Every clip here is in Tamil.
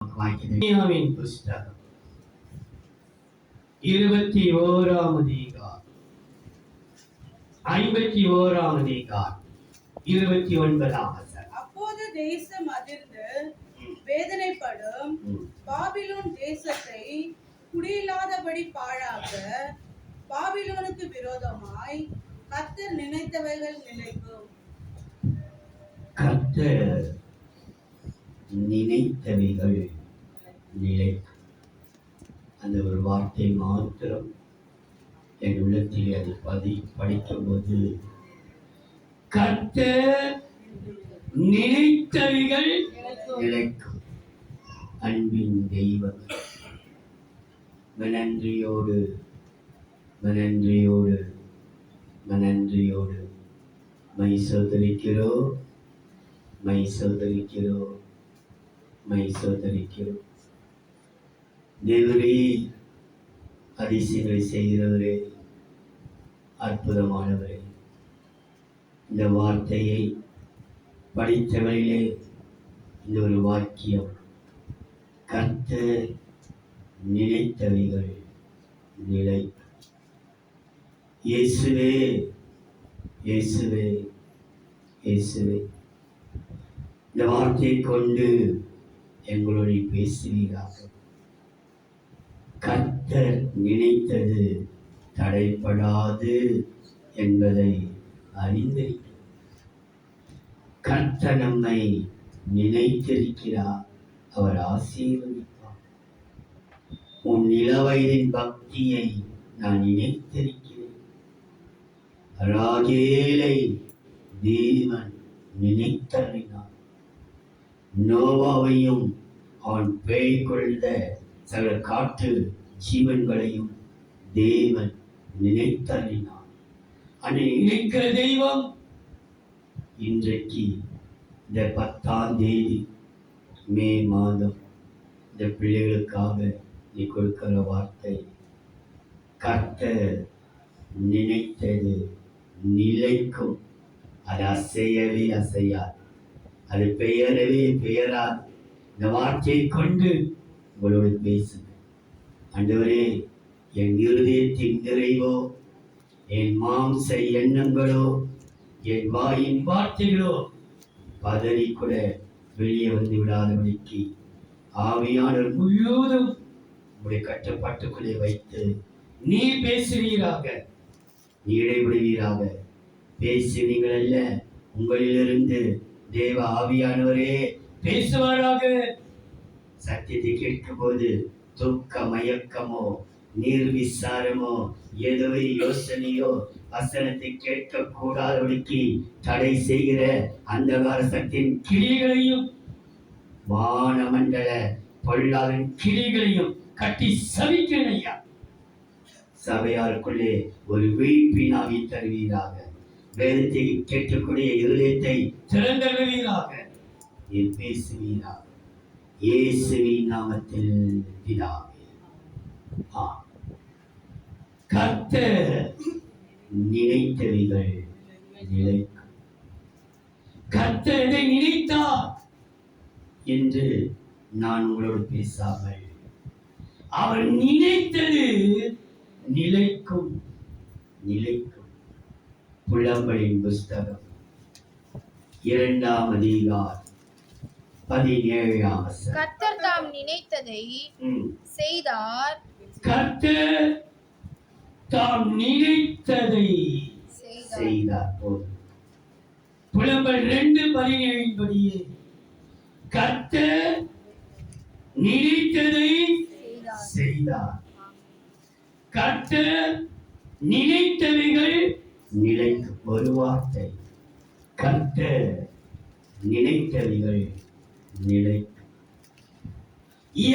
புஸ்தகம் 21 51 அப்போது தேசம் அதிர்ந்து வேதனைப்படும். பாபிலோன் தேசத்தை குடியில்லாதபடி பாழாக்க பாபிலோனுக்கு விரோதமாய் கர்த்தர் நினைத்தவைகள் நிலைக்கும். கர்த்தர் நினைத்தவைகள் நிலைக்கும். அந்த ஒரு வார்த்தை மாத்திரம் என் உள்ளத்தில் அதை படிக்கும் போது கர்த்தர் நினைத்தவைகள் நிலைக்கும். அன்பின் தெய்வம் மனன்றியோடு மனன்றியோடு மனன்றியோடு மை சோதரிக்கிறோம் மை சோதரிக்கிறோம் மை சோதரிக்கிறோம். தேவரே, அதிசயங்களை செய்கிறவரே, அற்புதமானவரே, இந்த வார்த்தையை படித்தவரையிலே இந்த ஒரு வாக்கியம், கர்த்தர் நினைத்தவைகள் நிலை. இயேசுவே இயேசுவே இயேசுவே, இந்த வார்த்தையை கொண்டு எங்களோடு பேசுவீராக. கர்த்தர் நினைத்தது தடைப்படாது என்பதை அறிந்திருக்கிறோம். கர்த்தர் நம்மை நினைத்திருக்கிறார், அவர் ஆசீர்வதிப்பார். உன் இளவயதின் பக்தியை நான் நினைத்திருக்கிறேன். ராகேலை தேவன் நினைத்தறினார். நோவாவையும் அவன் பேய் கொண்ட சகல காற்று ஜீவன்களையும் தேவன் நினைத்தறினார். அதை நினைக்கிற தெய்வம் இன்றைக்கு இந்த 10ஆம் தேதி மே மாதம் இந்த பிள்ளைகளுக்காக நீ கொடுக்கிற வார்த்தை, கர்த்தர் நினைத்தது நிலைக்கும். அது அசையவே அசையாது, அது பெயரவே பெயராது. இந்த வார்த்தையை கொண்டு உங்களோடு பேசுங்க. ஆண்டவரே, என் இருதயத்தின் நிறைவோ, என் மாம்ச எண்ணங்களோ, என் வாயின் வார்த்தைகளோ பதறி கூட வெளியே வந்து விடாதபடிக்கு ஆவியானவர் முழுவதும் உங்களுடைய கட்டுப்பாட்டுக்குள்ளே வைத்து நீ பேசுவீராக, நீ இடைவிடுவீராக. பேசுவீங்கள் அல்ல, உங்களிலிருந்து தேவ ஆவியானவரே பேசுவாராக. சத்தியத்தை கேட்கும் போது துக்க மயக்கமோ நீர்விசாரமோ ஏதோ யோசனையோ வசனத்தை கேட்க கூடாதபடிக்கு தடை செய்கிற அந்தகார சக்தியின் கிளிகளையும் வானமண்டல பொல்லாவின் கிளிகளையும் கட்டி சபிக்கிறேன் ஐயா. சபையாருக்குள்ளே ஒரு விழிப்பினாவி தருவீராக. வேதத்தை கேட்கக்கூடிய இருதயத்தை திறந்தருவீராக. நீ பேசுவீராக. இயேசுவின் நாமத்தில் பிதாவே. கர்த்தர் நினைத்தவைகள் நிலைக்கும். கர்த்தர் எதை நினைத்தார் என்று நான் உங்களோடு பேசாமல், அவர் நினைத்தது நிலைக்கும் நிலைக்கும். புலம்பலின் புஸ்தகம் 2ஆம் அதிகாரம் 17ஆம் வசனம். கர்த்தர் தாம் நினைத்ததை செய்தார். கர்த்தர் தாம் நினைத்ததை செய்தார். போதும். புலம்பல் 2:17 படியே, கர்த்தர் நினைத்ததை செய்தார். கர்த்தர் நினைத்தவைகள் நிலைக்கும். ஒரு வார்த்தை, கர்த்தர் நினைத்தவைகள் நிலைக்கும்.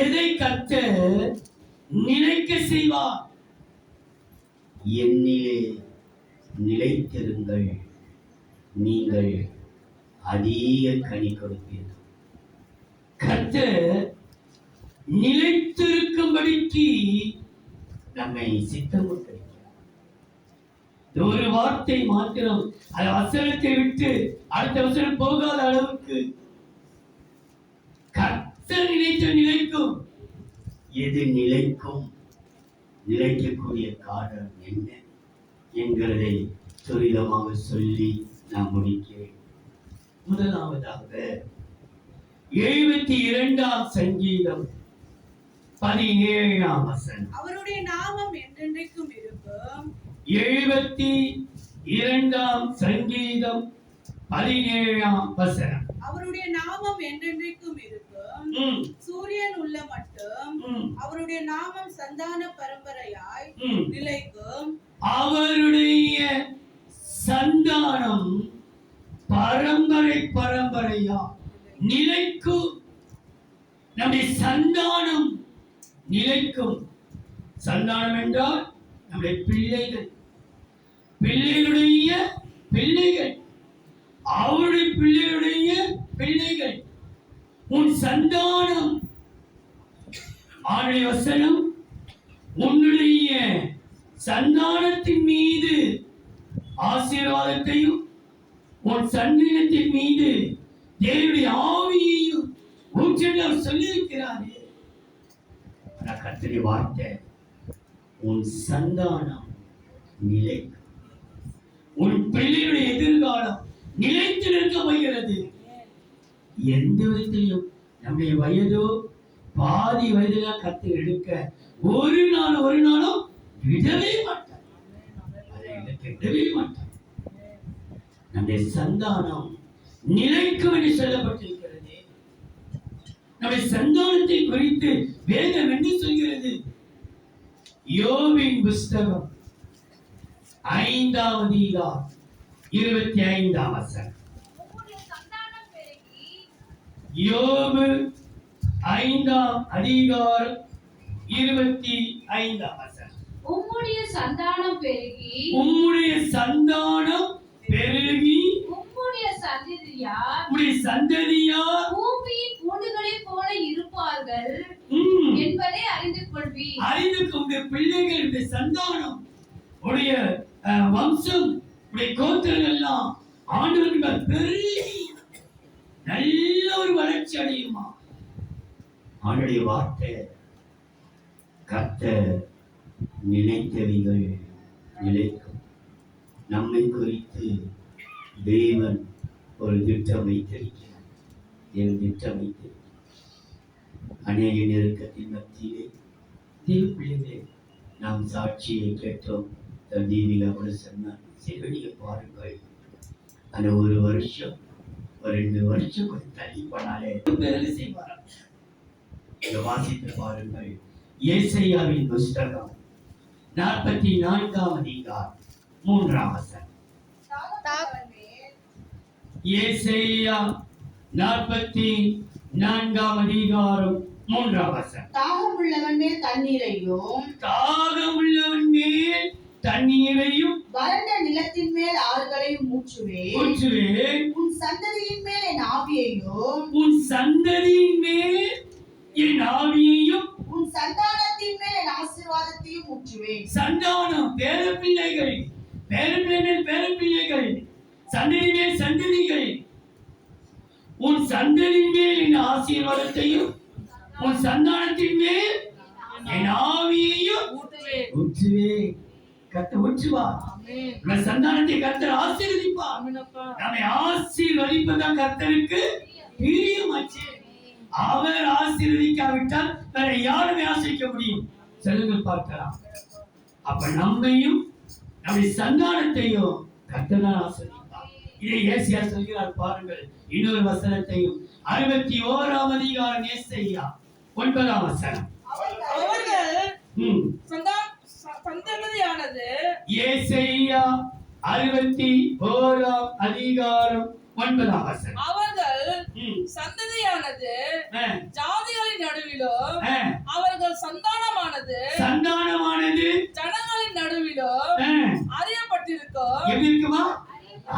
எதை கர்த்தர் நிலைக்க செய்வார்? என்னிலே நிலைத்திருங்கள், நீங்கள் அதிக கனி கொடுப்பீர்கள். கர்த்தர் நிலைத்திருக்கும்படிக்கு நம்மை சித்தமிட்டிருக்கிறார். ஒரு வார்த்தை மாத்திரம் அந்த வசனத்தை விட்டு அடுத்த வசனம் போகாத அளவுக்கு சில நினைத்த நிலைக்கும். எது நிலைக்கும், நிலைக்கக்கூடிய காரணம் என்ன என்கிறதை துரிதமாக சொல்லி நான் முடிக்கிறேன். முதலாவதாக 72ஆம் சங்கீதம் 17ஆம் வசனம். அவருடைய நாமம் என்றென்றைக்கும் இருக்கும். 72ஆம் சங்கீதம் 17ஆம் வசனம். அவருடைய நாமம் என்றென்றைக்கும் இருக்கும். சூரியன் உள்ள மட்டும் அவருடைய நாமம் சந்தான பரம்பரையாய் நிலைக்கும். அவருடைய சந்தானம் பரம்பரை பரம்பரையா நிலைக்கும். நம்முடைய சந்தானம் நிலைக்கும். சந்தானம் என்றால் நம்முடைய பிள்ளைகள், பிள்ளைகளுடைய பிள்ளைகள், அவருடைய பிள்ளைகளுடைய பிள்ளைகள். உன் சந்தானம், ஆளுடைய வசனம், உன்னுடைய சந்தானத்தின் மீது ஆசீர்வாதத்தையும் உன் சந்தனத்தின் மீது தேவனுடைய ஆவியையும் ஊற்றி அவர் சொல்லியிருக்கிறாரே. கர்த்தருடைய வார்த்தை, உன் சந்தானம் நிலைக்கும். உன் பிள்ளைகளுடைய எதிர்காலம் நிலைத்து நிற்க வைக்கிறது. எந்த விதத்திலையும் நம்முடைய வயதோ பாதி வயதுல கத்து எடுக்க ஒரு நாளும் விடவே மாட்டார். விடவே மாட்டார். நம்முடைய சந்தானம் நிலைக்கும் என்று சொல்லப்பட்டிருக்கிறது. நம்முடைய சந்தானத்தை குறித்து வேதம் என்ன சொல்கிறது? யோபின் புஸ்தகம் 5ஆம் அதிகாரம் 25ஆம் வசனம். யோபு 5ஆம் அதிகாரம் 25ஆம் வசனம். உம்முடைய சந்தானம் பெருகி, உம்முடைய சந்தானம் பெருகி, உம்முடைய சந்ததியார், உம்முடைய சந்ததியார் பூமியின் பூண்டுகளைப் போல இருப்பார்கள் என்பதை அறிந்து கொள்வீர். அறிந்து கொண்டு பிள்ளைகளுடைய சந்தானம், உடைய வம்சம், உடைய கோத்திரம் எல்லாம் ஆண்டவர்கள் பெருகி நல்ல ஒரு வளர்ச்சி அடையுமா. ஆண்டுடைய வார்த்தை, கர்த்தர் நினைத்தவைகள் நிலைக்கும். நம்மை குறித்து தேவன் ஒரு திட்டம் வைத்திருக்கிறார். தேவன் திட்டம் வைத்திருக்கிறார். அநேக நெருக்கத்தின் மத்தியிலே தேவ பிள்ளைகளே, நாம் சாட்சியை கேட்டோம். தீவிகா கூட சொன்னார், சிறுவடியை பாருங்கள். அந்த ஒரு வருஷம், ஒரு 2 வருஷம் கொஞ்சம் தள்ளி போனாலே வேலை செய்வார். வாசித்து பாருங்கள். ஏசாயாவின் புஸ்தகம் 44ஆம் அதிகாரம் 3ஆம் வசனம். ஏசாயா 44ஆம் அதிகாரம் 3ஆம் வசனம். தாகம் உள்ளவன் மேல் தண்ணீரையும், தாகம் உள்ளவன் மேல் தண்ணீரையும், வறண்ட நிலத்தின் மேல் ஆறுகளையும் ஊற்றுவேன். உன் சந்ததியின் மேல் என் ஆவியையும், உன் சந்ததியின் மேல் என் ஆவியையும், உன் சந்தானத்தின் மேல் என் ஆசீர்வாதத்தையும் ஊற்றுவேன். சந்தானம் பேரப்பிள்ளைகள், பேரப்பிள்ளைகள், பேரப்பிள்ளைகள், சந்ததி மேல் சந்ததிகள். உன் சந்ததியின் மேல் என் ஆசீர்வாதத்தையும், உன் சந்தானத்தின் மேல் என் ஆவியையும் ஊற்றுவேன். கர்த்தர் ஊற்றுவா. நம்ம சந்தானத்தை கர்த்தர் ஆசீர்வதிப்பா. நம்மை ஆசீர்வதிப்பதான் கர்த்தருக்கு பிரியமாச்சு. அவர் ஆசீர்வதிக்காவிட்டால் வேற யாருமே ஆசீர்வதிக்க முடியும்? சொல்லுங்கள் பார்க்கலாம். அப்ப நம்மையும் நம்முடைய சந்தானத்தையும் கர்த்தர் தான் ஆசீர்வதிப்பார். இதை ஏசாயா சொல்கிறார் பாருங்கள். இன்னொரு வசனத்தையும் 61ஆம் அதிகாரம் ஏசாயா 9ஆம் வசனம். அவர்கள் சந்ததியானது, ஏசாயா 61ஆம் அதிகாரம் 9ஆம் வசனம். அவர்கள் சந்ததியானது ஜாதிகளின் நடுவிலும், அவர்கள் சந்தானமானது ஜனங்களின் நடுவிலும் அறியப்பட்டிருக்கும். எப்படி இருக்குமா?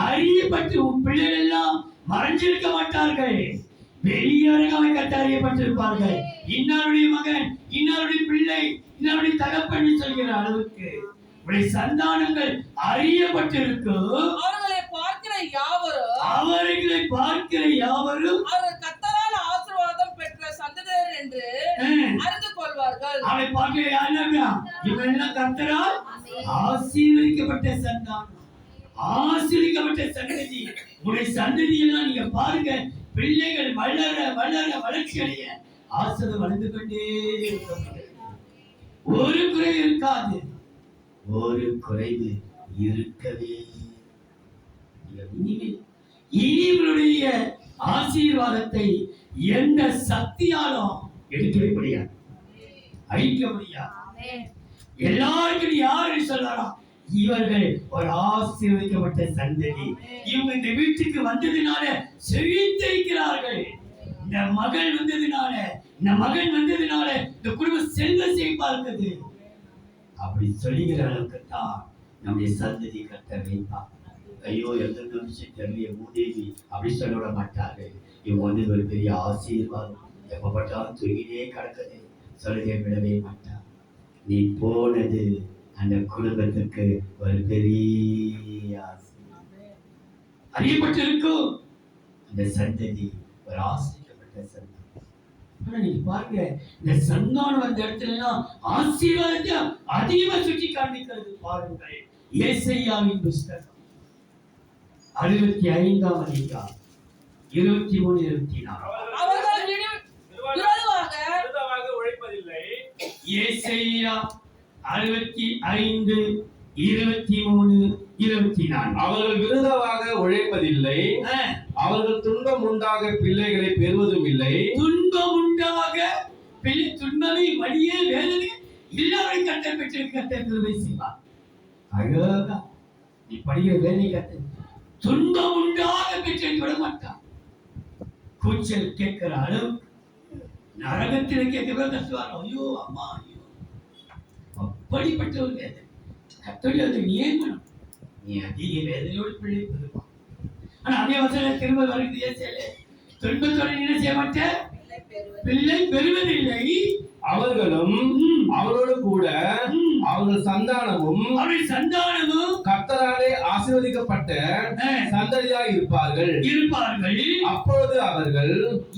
அறியப்பட்டு உன் பிள்ளைகள் எல்லாம் மறைஞ்சிருக்க மாட்டார்கள். வெளியரங்கமாக கர்த்தர் அறியப்பட்டிருப்பார்கள். இன்னாருடைய மகன், இன்னாருடைய பிள்ளை, இன்னாருடைய தகப்பன் சொல்கிற அளவுக்கு உடைய சந்தானங்கள் அறியப்பட்டிருக்கும். அவர்களை பார்க்கிற யாவரும் அவர்கள் கர்த்தரால் ஆசீர்வாதம் பெற்ற சந்ததி என்று ஆ. அறிந்து கொள்வார்கள். அவளை பார்க்க யாருன்னா இவன் எல்லாம் கர்த்தரால் ஆசீர்வதிக்கப்பட்ட சந்தானம், ஆசீர்வதிக்கப்பட்ட சந்ததி. உடைய சந்ததி எல்லாம் நீங்க பாருங்க, பிள்ளைகள் வளர வளர வளர்ச்சி அடைய ஆசீர்வாதம் வளர்ந்து கொண்டே இருக்கும். ஒரு குறைவு இருக்காது, ஒரு குறைவு இருக்கவே இனிவருடைய ஆசீர்வாதத்தை எந்த சக்தியாலும் எடுக்கவே முடியாது, அழிக்க முடியாது. எல்லாருக்கும் யாரு சொல்லலாம், இவர்கள் ஒரு ஆசீர்வதிக்கப்பட்ட சந்ததி, இவங்க இந்த வீட்டுக்கு வந்ததுனால செழித்திருக்கிறார்கள், இந்த மகள் வந்ததுனால, இந்த மகன் வந்ததுனால இந்த குடும்பம் செல்வ செழிப்பா இருக்குது அப்படி சொல்லுகிற அளவுக்கு தான் நம்முடைய சந்ததி கட்ட வைப்பார். ஐயோ எந்த நிமிஷம் தெரியல மூதேவி அப்படி சொல்ல விட மாட்டார்கள். இவங்க வந்து ஒரு பெரிய ஆசீர்வாதம், எப்ப பட்டாலும் தூங்கினே கிடக்குது சொல்லுகை விடவே மாட்டார். நீ போனது அந்த குடும்பத்துக்கு ஒரு பெரிய அறியப்பட்டிருக்கும். அந்த சந்ததி ஒரு ஆசீர்வதிக்கப்பட்ட சந்ததி. ஆனா நீங்க பாருங்க, இந்த சந்தானம் வந்த இடத்துல எல்லாம் ஆசீர்வாதத்தை அதிகமா சுற்றி காண்பிக்கிறது. பாருங்கள், ஏசாயாவின் புஸ்தகம் 65ஆம் அதிகாரம் 23 24. அவர்கள் விரோதமாக உழைப்பதில்லை. ஏசாயா 65 23 24. அவர்கள் விருதமாக உழைப்பதில்லை, அவர்கள் துன்பம் உண்டாக பிள்ளைகளை பெறுவதும் இல்லை. துன்பம் உண்டாக பிள்ளை துன்பமே வழியே வேதனை இல்லாமல் கட்ட பெற்று கட்ட கிருபை செய்வார். அழகா நீ படிக்கிற வேலை கட்ட துன்பம் உண்டாக பெற்று விட மாட்டான். கூச்சல் கேட்கிற அளவு நரகத்தில் கேட்கவே கத்துவார். ஐயோ அம்மா ஐயோ, அப்படிப்பட்ட ஒரு வேதனை கத்தோடைய நியமனம். நீ அதிக வேதனையோடு பிள்ளை பெறுவான். ஆனா அதே வசனம் திரும்ப வருகிறது, துன்பத்தோடு என்ன செய்ய மாட்டேன், பிள்ளை பெறுவதில்லை. அவர்களும் அவரோடு கூட அவர்கள் சந்தானமும் கர்த்தராலே ஆசீர்வதிக்கப்பட்ட சந்ததியாய் இருப்பார்கள். அப்பொழுது அவர்கள்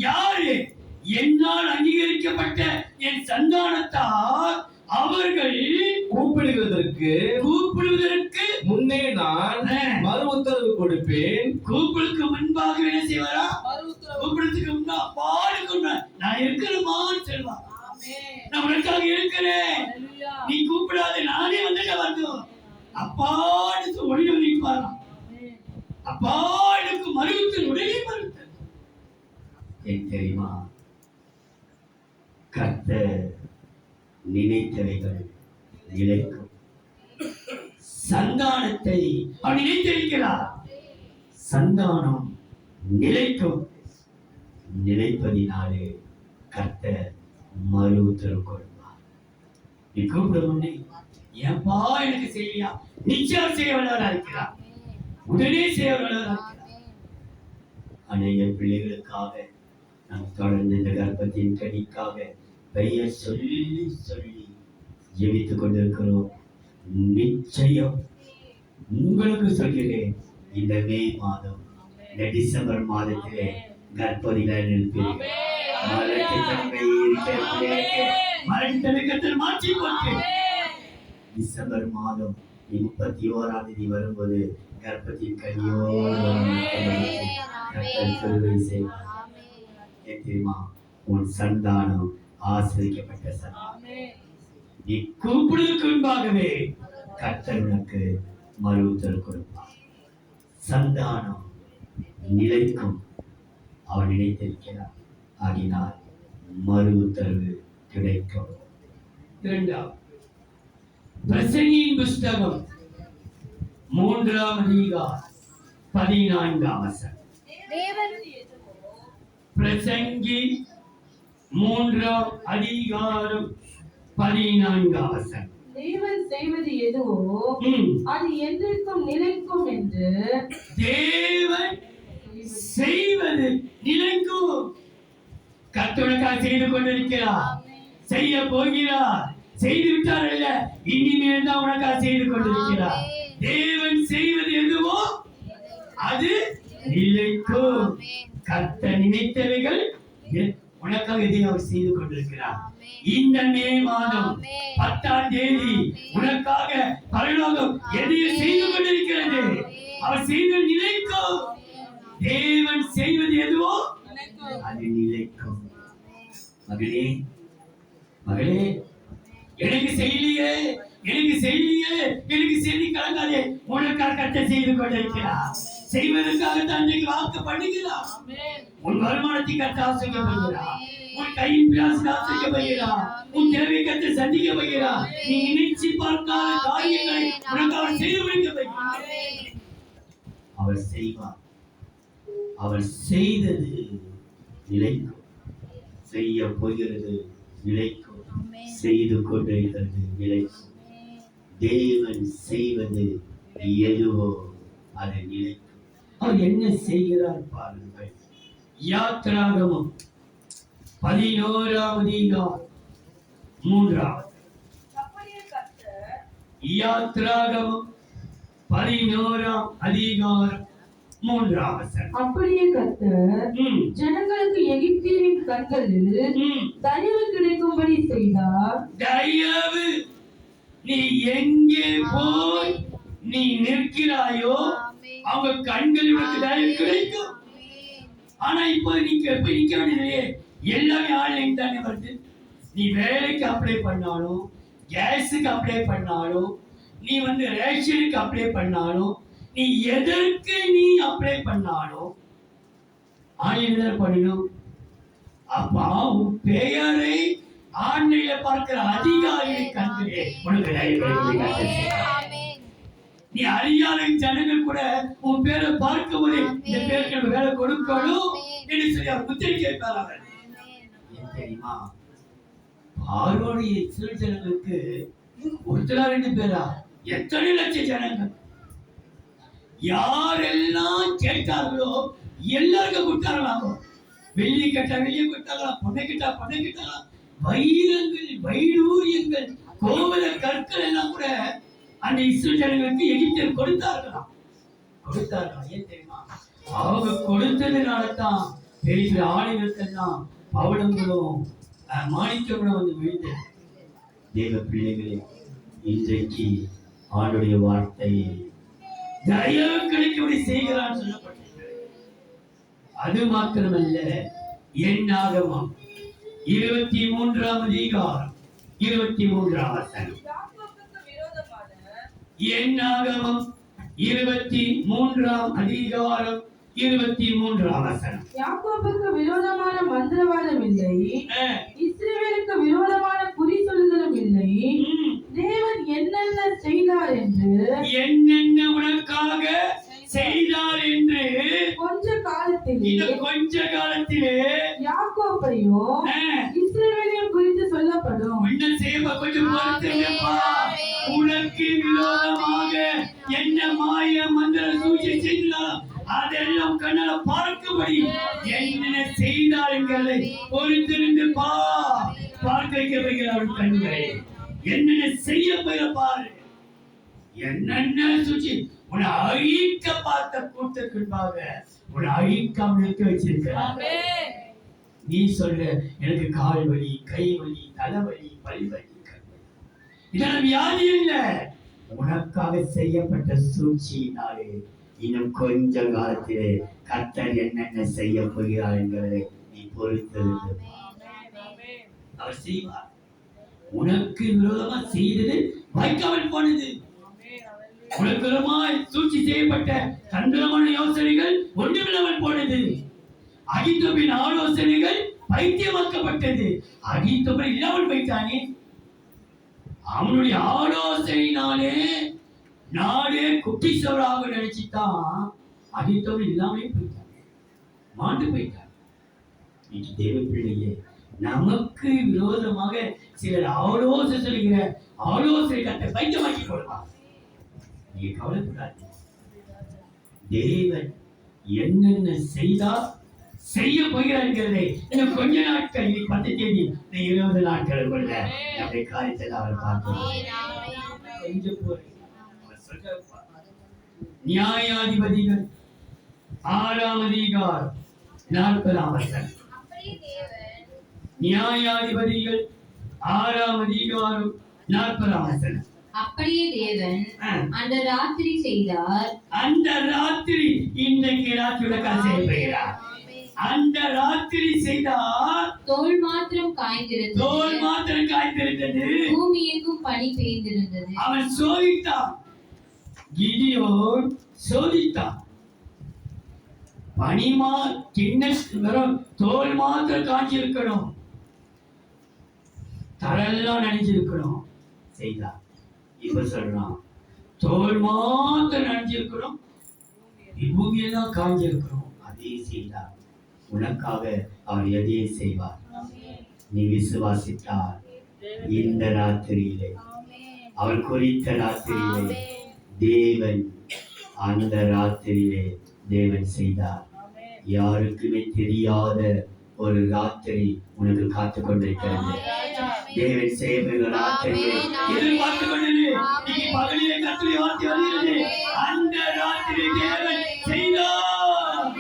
யாரு என்னால் அங்கீகரிக்கப்பட்ட என் சந்தானத்தார் அவர்கள் கூப்பிடுவதற்கு முன்னே நான் மறு உத்தரவு கொடுப்பேன். கூப்பிடுக்கு முன்பாக என்ன செய்வாரா, கூப்பிடுறதுக்கு முன்னா பாடுக்கு நான் இருக்கிறேன்னு சொல்வார். நான் உனக்காக இருக்கிறேன், நீ கூப்பிடாத நானே வந்துட்ட வரணும். அப்பாடுக்கு ஒளிவு நிற்பாராம். அப்பாடுக்கு மறுத்தல் உடனே மறுத்தல். ஏன் தெரியுமா, கர்த்தர் நினைத்தவைகள் நிலைக்கும். சந்தானத்தை அவன் நினைத்திருக்கிறார். சந்தானம் நிலைக்கும். நிலைப்பதினாலே கர்த்தர் மறு உத்தரவு கொடுப்பார். நீ கூப்பிட முன்னே ஏன்பா எனக்கு செய்யலையா, நிச்சயம் செய்ய வல்லவராக இருக்கிறார், உடனே செய்ய வல்லவராக இருக்கிறார். அநேக பிள்ளைகளுக்காக நாம் தொடர்ந்து இந்த கர்ப்பத்தின் கனிக்காக பெயர் சொல்லி சொல்லி ஜெபித்துக் கொண்டிருக்கிறோம். நிச்சயம் உங்களுக்கு சொல்கிறேன், இந்த மே மாதம், இந்த டிசம்பர் மாதத்திலே கர்ப்பதிகள் நிற்பீர்கள். டிசம்பர் மாதம் 31ஆம் தேதி வரும்போது கர்ப்பத்தின் கனியோடு தெரியுமா, உன் சந்தானம் ஆசிரிக்கப்பட்ட சந்தானம். நீ கூப்பிடுவதற்கு முன்பாகவே கர்த்தர் உனக்கு மறு உத்தரவு கொடுப்பார். சந்தானம் நிலைக்கும். அவன் நினைத்திருக்கிறார், ஆகினால் மறு உத்தரவு கிடைக்கும். இரண்டாவது, பிரசங்கியின் புஸ்தகம் 3ஆம் அதிகாரம் 14ஆம் வசனம். பிரசங்கி 3ஆம் அதிகாரம் 14ஆம் வசனம். தேவன் செய்வது எதுவோ அது என்றைக்கும் நிலைக்கும் என்று. தேவன் செய்வது நிலைக்கும். கர்த்தருக்காக செய்து கொண்டிருக்கிறார், செய்ய போகிறார், செய்து விட்டார் அல்ல, இனிமேல் தான் உனக்காக செய்து கொண்டிருக்கிறார். தேவன் செய்வது எதுவோ அது நிலைக்கும். கர்த்தர் நினைத்தவைகள் உனக்காக இதை அவர் செய்து கொண்டிருக்கிறார். இந்த மே மாதம் 10ஆம் தேதி உனக்காக பரலோகம் எதையும் செய்து கொண்டிருக்கிறது. அவர் செய்த நிலைக்கும். தேவன் செய்வது எதுவோ அது நிலைக்கும். மகளே மகளே, எனக்கு செய்யலையே எனக்கு செய்தி கலங்காதே. உனக்காக கர்த்தர் செய்து கொண்டிருக்கிறார். செய்வதற்காக தான் இன்னைக்கு வாக்கு பண்ணுகிறார். உன் வருமானத்தை கர்த்தர் ஆசைக்கப்படுகிறார். உன் கையின் பிரயாசத்தை ஆசைக்கப்படுகிறார். உன் தேவை கர்த்தர் சந்திக்கப்படுகிறார். நீ நினைச்சு பார்க்காத காரியங்களை உனக்கு அவர் செய்து முடிக்கப்படுகிறார். அவர் செய்வார். அவர் செய்தது நிலைக்கும். செய்ய போகிறது நிலைக்கும். செய்து கொண்டிருக்கிறது நிலைக்கும். தேவன் செய்வது எதுவோ அது நிலைக்கும். அவர் என்ன செய்கிறார் பாருங்கள். யாத்திராகமம் 11ஆம் அதிகாரம் 3ஆவது. யாத்திராகமம் 11ஆம் அதிகாரம் 3ஆவது. அப்படியே கர்த்தர் ஜனங்களுக்கு எகிப்தியரின் கண்களில் தயவு கிடைக்கும்படி செய்தார். தயவு, நீ எங்கே போய் நீ நிற்கிறாயோ அவங்க கண்களில் உனக்கு தயவு கிடைக்கும். ஆனா இப்போ நீங்க எப்ப நிக்க வேண்டியது? எல்லாமே ஆன்லைன் தானே வருது. நீ வேலைக்கு அப்ளை பண்ணாலும், கேஸுக்கு அப்ளை பண்ணாலும், நீ ரேஷனுக்கு அப்ளை பண்ணாலும், நீ எதற்கு நீ அப்ளை பண்ணாலும் ஆன்லைன் தான் பண்ணணும். அப்பா உன் பெயரை ஆன்லைன்ல பார்க்கிற அதிகாரியை கண்களே உனக்கு தயவு கிடைக்கும். நீ அறியாத ஜனங்கள் கூட உன் பேரை பார்க்கும் போது இந்த பேருக்கு வேலை கொடுக்கணும் என்று சொல்லி அவர் முத்திரை கேட்பார்கள். ஏன் தெரியுமா? பார்வோடைய இஸ்ரவேல் ஜனங்களுக்கு ஒருத்தரா 2 பேரா எத்தனை லட்சம் ஜனங்கள். யாரெல்லாம் கேட்டார்களோ எல்லாருக்கும் கொடுத்தாங்களாம். வெள்ளி கேட்டா வெள்ளியை கொடுத்தாங்களாம், பொண்ணை கேட்டா பொண்ணை கேட்டாங்களாம். வைரங்கள், வைடூரியங்கள், கோவல கற்கள் எல்லாம் கூட அந்த இஸ்ரவேல் ஜனங்களுக்கு எகிப்தியர் கொடுத்தார்களாம். ஏன் தெரியுமா? அவங்க கொடுத்ததுனால தான் பெரிய ஆளுநர்கள்லாம் பவளங்களும் மாணிக்கங்களும் விழுந்தது. தேவ பிள்ளைகளே, இன்றைக்கு ஆண்டுடைய வார்த்தை தயவு கிடைக்கும்படி செய்கிறான் சொல்லப்பட்டிருக்கிறது. அது மாத்திரமல்ல, என்னாகமம் 23ஆம் அதிகாரம் 23ஆம் வசனம். என்னாகமம் 23ஆம் அதிகாரம் 23ஆம் வசனம். யாக்கோபுக்கு விரோதமான மந்திரவாதம் இல்லை, இஸ்ரவேலுக்கு விரோதமான குறி சொல்லுதலும் இல்லை. தேவன் என்னென்ன செய்தார் என்று, என்னென்ன உனக்காக செய்தார் என்று கொஞ்ச காலத்திலே யாக்கோபையும் இஸ்ரவேலையும் குறித்து சொல்லப்படும். என்ன செய்வ கொஞ்சம் பொறுத்திருப்பா. உனக்கு விரோதமாக என்ன மாய மந்திர சூழ்ச்சி செய்தாலும் அதெல்லாம் கண்ணால பார்க்கும்படி என்ன செய்தார் என்கிறதை பொறுத்திருந்து பார்க்க வைக்கிறார். கண்களை என்னென்ன செய்ய போகிற பாரு. என்னென்ன சூழ்ச்சி உன்னை அழிக்க பார்த்த கூட்டத்திற்காக உன்னை அழிக்காமல் நிற்க வச்சிருக்கிறார். நீ சொல்ற எனக்கு கால் வலி, கை வலி, தலைவலி, பல்வலி, இதெல்லாம் வியாதி இல்ல, உனக்காக செய்யப்பட்ட சூழ்ச்சியினாலே இன்னும் கொஞ்ச காலத்திலே கர்த்தர் என்னென்ன செய்ய போகிறார் என்பதை நீ பொறுத்திருந்து. அவர் செய்வார். உனக்கு விரோதமா செய்தது வாய்க்காமல் போனது. உனக்கு விரோதமாய் சூழ்ச்சி செய்யப்பட்ட தந்திரமான யோசனைகள் ஒன்றுமில்லாமல் போனது. அகித்தோபின் ஆலோசனைகள் பைத்தியமாக்கப்பட்டது. அகித்தோபன் இல்லாமல் போயிட்டானே. அவனுடைய ஆலோசனையினாலே நாடே குட்டிச்சவராக நினைச்சுதான் அகித்தோபன் இல்லாமலே போயிட்டான், மாண்டு போயிட்டான். இன்னைக்கு தேவ பிள்ளையே, நமக்கு விரோதமாக சிலர் ஆலோசனை சொல்கிற ஆலோசனை கத்தை பைத்தியமாக்கி கொள்வார். நீங்க கவலைப்படாது. தேவன் என்னென்ன செய்தார், செய்ய போகிறார்கிறதை இன்னும் கொஞ்ச நாட்கள், 10 தேதி, 20 நாட்களுக்குள்ள நம்முடைய காரியத்தை அவர் பார்க்கிறோம். கொஞ்சம் போறேன். நியாயாதிபதிகள் 6ஆம் அதிகாரம் 40ஆம் வசனம். நியாயாதிபதிகள் 6ஆம் அதிகாரம் 40ஆம் வசனம். அப்படியே தேவன் அந்த ராத்திரி செய்தார். அந்த ராத்திரி இன்றைக்கு ராத்திரியோட செய்கிறார். அந்த ராத்திரி செய்தார். தோல் மாத்திரம் காய்ந்திருந்தது. தோல் மாத்திரம் காய்ந்திருந்தது. பூமி எங்கும் பனி பெய்திருந்தது. அவன் சோதித்தான். கிதியோன் சோதித்தான். பனிமா வெறும் தோல் மாத்திரம் காய்ச்சி இருக்கணும், தரெல்லாம் நினைச்சிருக்கணும். செய்தா இப்ப சொல்றான் தோல் மாத்திரம் நினைச்சிருக்கணும், பூமியெல்லாம் காஞ்சிருக்கணும். அதே செய்தார். உனக்காக அவர் எதையே செய்வார். நீ விசுவாசித்தார். இந்த ராத்திரியிலே அவர் குறித்த ராத்திரியிலே தேவன் அந்த ராத்திரியிலே தேவன் செய்தார். யாருக்குமே தெரியாத ஒரு ராத்திரி உனக்கு காத்து கொண்டிருக்கிறது. தேவன் செய்கிற ராத்திரியை எதிர்பார்த்து கொண்டிரு. நீ பகலிலே கர்த்தருடைய வார்த்தை வருகிறது. அந்த ராத்திரி தேவன் செய்தார்.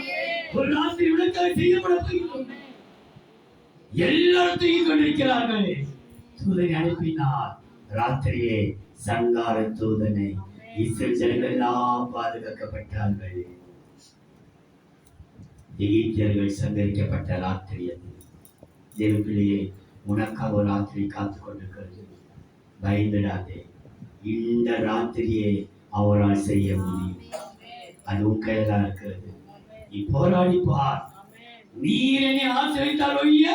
ஒரு ராத்திரி உனக்காக செய்யப்பட போகிறது. எல்லாரும் தூங்கிக் கொண்டிருக்கிறார்கள். தூதனை அனுப்பினார். ராத்திரியே சங்கார தூதனை இஸ்ரவேல் ஜனங்கள் எல்லாம் பாதுகாக்கப்பட்டார்கள். எகிப்தியர்கள் சங்கரிக்கப்பட்ட ராத்திரி அது. தேவப்பிள்ளையே, உனக்காக ஒரு ராத்திரி காத்து கொண்டிருக்கிறது. பயந்துடாதே. இந்த ராத்திரியை அவரால் செய்ய முடியும். அது உன் கையில இருக்கிறது. நீ போராடி பார். நீர் என்னை ஆசிரியத்தால் ஒழிய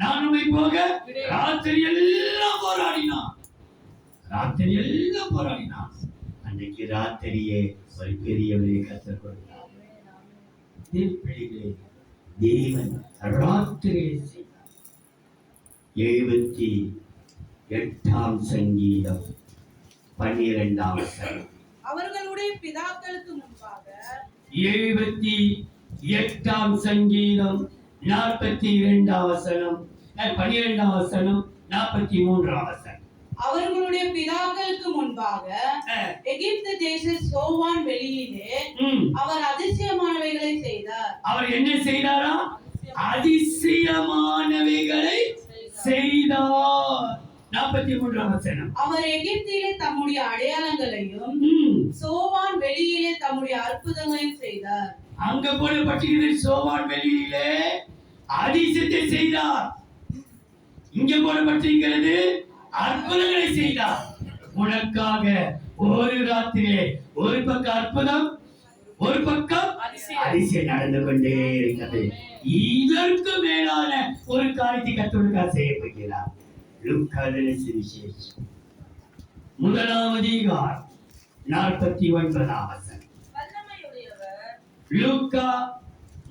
நான் உண்மை போக ராத்திரி எல்லாம் போராடினான். ராத்திரி எல்லாம் போராடினான். அன்னைக்கு ராத்திரியே ஒரு பெரிய வழியை கற்றுக் கொடுத்தார். தேவன் ராத்திரியை செய்தார். 78ஆம் சங்கீதம் 12ஆம் வசனம். அவர்களுடைய பிதாக்களுக்கு முன்பாக 78ஆம் சங்கீதம் 42ஆம் வசனம், 12ஆம் வசனம், 43ஆம் வசனம். அவர்களுடைய பிதாக்களுக்கு முன்பாக எகிப்து தேச சோவான் வெளியிலே அவர் அதிசயமானவைகளை செய்தார். அவர் என்ன செய்தாரா? அதிசயமானவைகளை செய்தார். 43ஆம் வசனம். அவர் எகிப்திலே தம்முடைய அடையாளங்களையும் சோவான் வெளியிலே தம்முடைய அற்புதங்களையும் செய்தார். அங்க போடப்பட்டிருக்கிற சோவான் வெளியிலே அதிசயத்தை செய்தார். இங்க போடப்பட்டிருக்கிறது அற்புதங்களை செய்தார். உனக்காக ஒரு ராத்திரியே ஒரு பக்கம் அற்புதம், ஒரு பக்கம் அதிசயம் நடந்து கொண்டே இருக்கிறது. இதற்கு மேலான ஒரு காரியத்தை கர்த்தருக்காக செய்யப்படுகிறார். லூக்காவின் சுவிசேஷம் 1ஆம் அதிகாரம் 49ஆம் வசனம். லூக்கா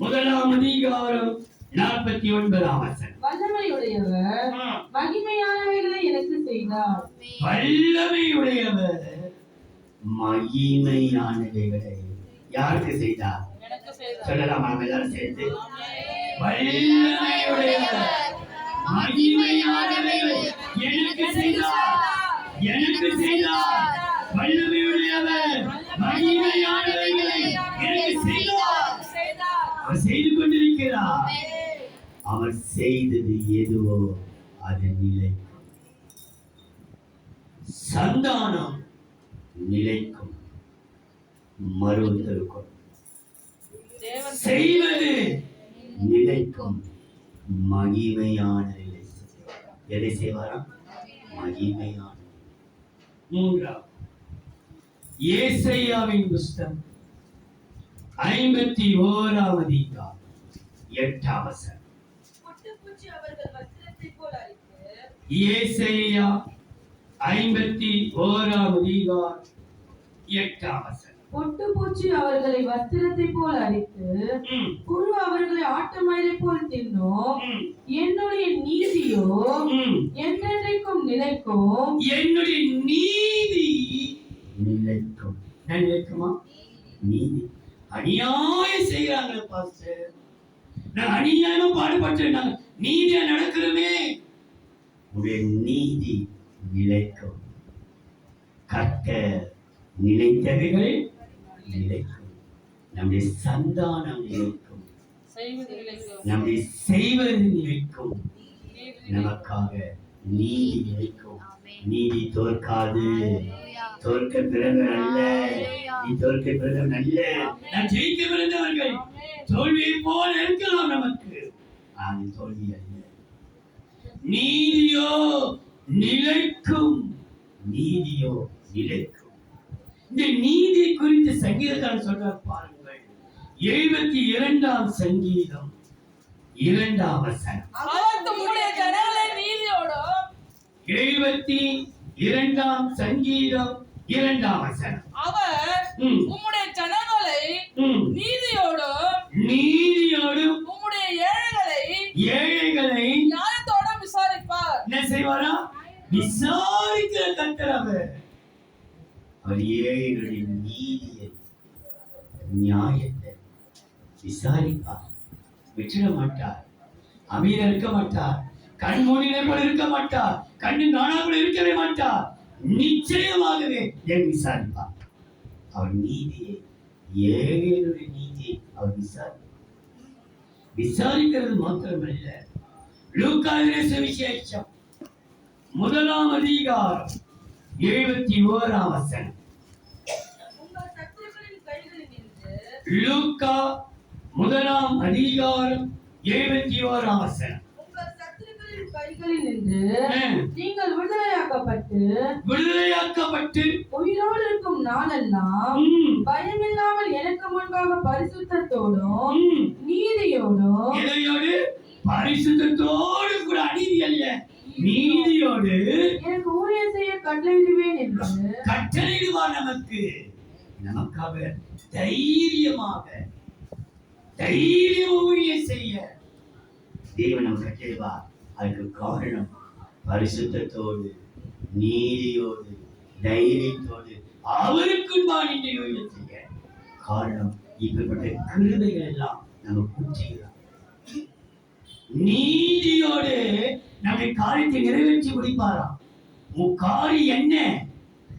1ஆம் அதிகாரம் 49ஆம் வசனம். வல்லமையுடையவர் மகிமையானவைகளை எனக்கு செய்தார். வல்லமையுடையவர் மகிமையானவைகளை யாருக்கு செய்தார்? சொல்லலாமா எல்லாரும் சேர்த்து? வல்லமையுடையவர் மகிமையானவைகளை எனக்கு செய்தார். எனக்கு செய்தார். வல்லமையுடையவர் மகிமையானவைகளை எனக்கு செய்தார். அவர் செய்து கொண்டிருக்கிறார். அவர் செய்தது எதுவோ அது நிலைக்கும். சந்தானம் நிலைக்கும், மறுத்தருக்கும். செய்வது நிலைக்கும், மகிமையான நிலை. எதை செய்வாராம்? மகிமையான. 3. ஏசாயாவின் புஸ்தகம் 51ஆம் அதிகாரம் 8ஆம் வசனம். ஏசாயா 51ஆம் அதிகாரம் 8ஆம் வசனம். பொட்டுப்பூச்சி அவர்களை வஸ்திரத்தை போல் அரித்து புழு அவர்களை ஆட்டுமயிரை போல் தின்னும். என்னுடைய நீதியோ என்றென்றைக்கும் நிலைக்கும். என்னுடைய நீதி நிலைக்கும். நிலைக்குமா? நீதி அநியாயம் செய்யறாங்க பாஸ்டர். நான் அநியாயமா பாடுபட்டேன். நாங்க நீதியா நடக்கிறோமே. உடைய நீதி நிலைக்கும். கர்த்தர் நிலைத்தவைகள் நிலைக்கும். நம்முடைய சந்தானம் நிலைக்கும். நம்முடைய செய்வது நிலைக்கும். நமக்காக நீதி நிலைக்கும். நீதி தோற்காது. தோற்க பிறந்தவர் அல்ல, நீ தோற்க பிறந்தவன் அல்ல. நான் ஜெயிக்க பிறந்தவர்கள். தோல்வியை போல இருக்கலாம் நமக்கு, ஆனால் தோல்வி அல்ல. நீதியோ நிலைக்கும், நீதியோ நிலைக்கும். இந்த நீதி குறித்து சங்கீதக்காரன் சொல்றார் பாருங்கள். 72ஆம் சங்கீதம் 2ஆம் வசனம். அவர் தம்முடைய ஜனங்களை நீதியோடும் 72ஆம் சங்கீதம் 2ஆம் வசனம். அவர் உம்முடைய ஜனங்களை நீதியோடும் நீதியோடும் உம்முடைய ஏழைகளை ஞானத்தோடும் விசாரிப்பார். என்ன செய்வாரா? விசாரிக்கிற கர்த்தர் அவர். அவர் ஏழைகளின் நீதியை, நியாயத்தை விசாரிப்பார். விட்டுட மாட்டார், அமைதியா இருக்க மாட்டார், கண் மூடினர்கள் இருக்க மாட்டார், கண்ணு காணாமல் இருக்கவே மாட்டார். நிச்சயமாகவே என் விசாரிப்பார். அவர் நீதியை, ஏழைகளுடைய நீதியை அவர் விசாரிக்கிறது மாத்திரமல்ல. லூக்கா சுவிசேஷம் 1ஆம் அதிகாரம் 71ஆம் வசனம். உங்கள் சத்துருக்களின் கைகளில் நின்று லூக்கா 1ஆம் அதிகாரம் 71ஆம் வசனம். உங்கள் சத்துருக்களின் கைகளில் நின்று நீங்கள் விடுதலையாக்கப்பட்டு உயிரோடு இருக்கும் நாளெல்லாம் பயமில்லாமல் எனக்கு முன்பாக பரிசுத்தத்தோடும் நீதியோடும், எதையோடு? பரிசுத்தத்தோடு கூட, அநீதி அல்ல, நீதியோடு எனக்கு ஊழியம் செய்ய கட்டளையிடுவேன் என்று கட்டளையிடுவார். நமக்காக தைரியமாக ஊழியம் செய்ய தேவன் நமக்கு கட்டளையிடுவார். அதுக்கு காரணம் பரிசுத்தத்தோடு, நீதியோடு, தைரியத்தோடு அவருக்கு நின்று ஊழியம் செய்ய. காரணம் இப்படிப்பட்ட கிருபைகள் எல்லாம் நம்ம குற்றிகிறார். நீதியோடு நம்மை காரியத்தை நிறைவேற்றி முடிப்பாராம். உன் காரியம் என்ன?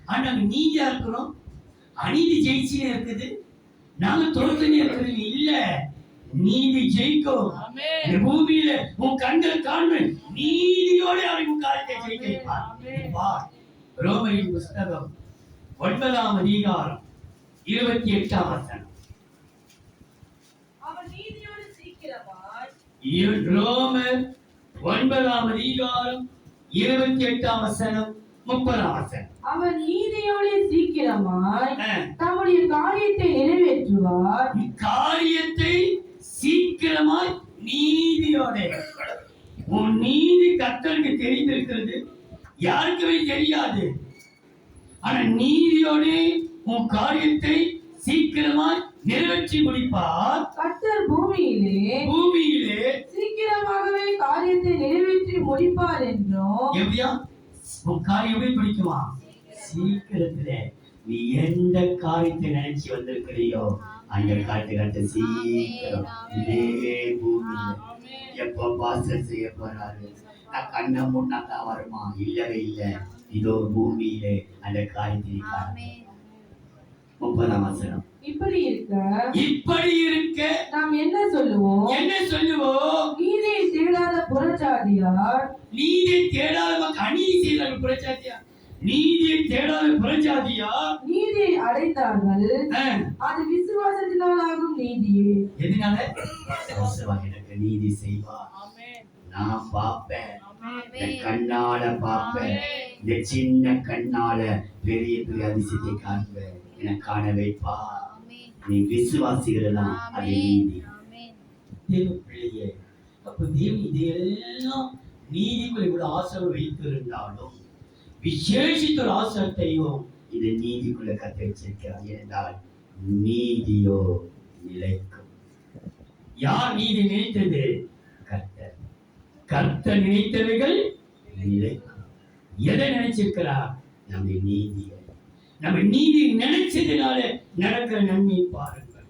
நாங்க நீதியா இருக்கிறோம், அநீதி ஜெயிச்சுன்னு இருக்குது, நாங்க தோற்கனே இருக்கிறது இல்ல. நீதி ஜெயிக்கும். இந்த பூமியில உன் கண்கள் காண்பேன், நீதியோடு அவன் உன் காரியத்தை ஜெயிக்க வைப்பார். ரோமரின் புஸ்தகம் 9ஆம் அதிகாரம் 28ஆம் வசனம். அவர் நீதியோடு சீக்கிரமாய். ரோமர் 9ஆம் அதிகாரம் 28ஆம் வசனம் 30ஆம் வசனம். அவர் நீதியோடு சீக்கிரமாய் தம்முடைய காரியத்தை நிறைவேற்றுவார். காரியத்தை சீக்கிரமாய் நீதியோட. உன் நீதி கர்த்தருக்கு தெரிந்திருக்கிறது, யாருக்குமே தெரியாது. ஆனா நீதியோடு உன் காரியத்தை சீக்கிரமாய் நிறைவேற்றி முடிப்பார். கர்த்தர் பூமியிலே சீக்கிரமாகவே காரியத்தை நிறைவேற்றி முடிப்பார் என்றும். எப்படியா உன் காரியம் எப்படி பிடிக்குமா? சீக்கிரத்துல நீ எந்த காரியத்தை நினைச்சு வந்திருக்கிறியோ அந்த காரியத்தை சீக்கிரம் இதே பூமியில எப்ப பாசம் செய்ய போறாரு. நான் கண்ண முன்னாக்கா வருமா? இல்லவே இல்லை. இதோ பூமியிலே அந்த காரியத்தை 30ஆம் வசனம். இப்படி இருக்க நாம் என்ன சொல்லுவோம்? நீதியை தேடாத புறஜாதியார், நீதியை தேடாத அநீதி செய்தார் புறஜாதியார், நீதியை தேடாத புறஜாதியார் நீதியை அடைந்தார்கள். அது விசுவாசத்தினால் ஆகும் நீதியே. எதனால? எனக்கு நீதி செய்வார். நான் பார்ப்பேன், கண்ணால பார்ப்பேன், இந்த சின்ன கண்ணால பெரிய பெரிய அதிசயத்தை காண்பேன், என காண வைப்பா. நீ விசுவாசிகளெல்லாம் அது நீதி. தேவ பிள்ளையே, அப்ப தேவன் இதையெல்லாம் நீதிக்குள் இவ்வளவு ஆசை வைத்திருந்தாலும் விசேஷித்த ஒரு ஆசத்தையும் இது நீதிக்குள்ள கத்த வச்சிருக்கிறார். என்றால் நீதியோ நிலைக்கும். யார் நீதி நினைத்தது? கர்த்தர். கர்த்தர் நினைத்தவைகள் நிலைக்கும். எதை நினைச்சிருக்கிறார்? நம்ம நீதியை. நம்ம நீதி நினைச்சதுனால நடக்கிற நன்மை பாருங்கள்.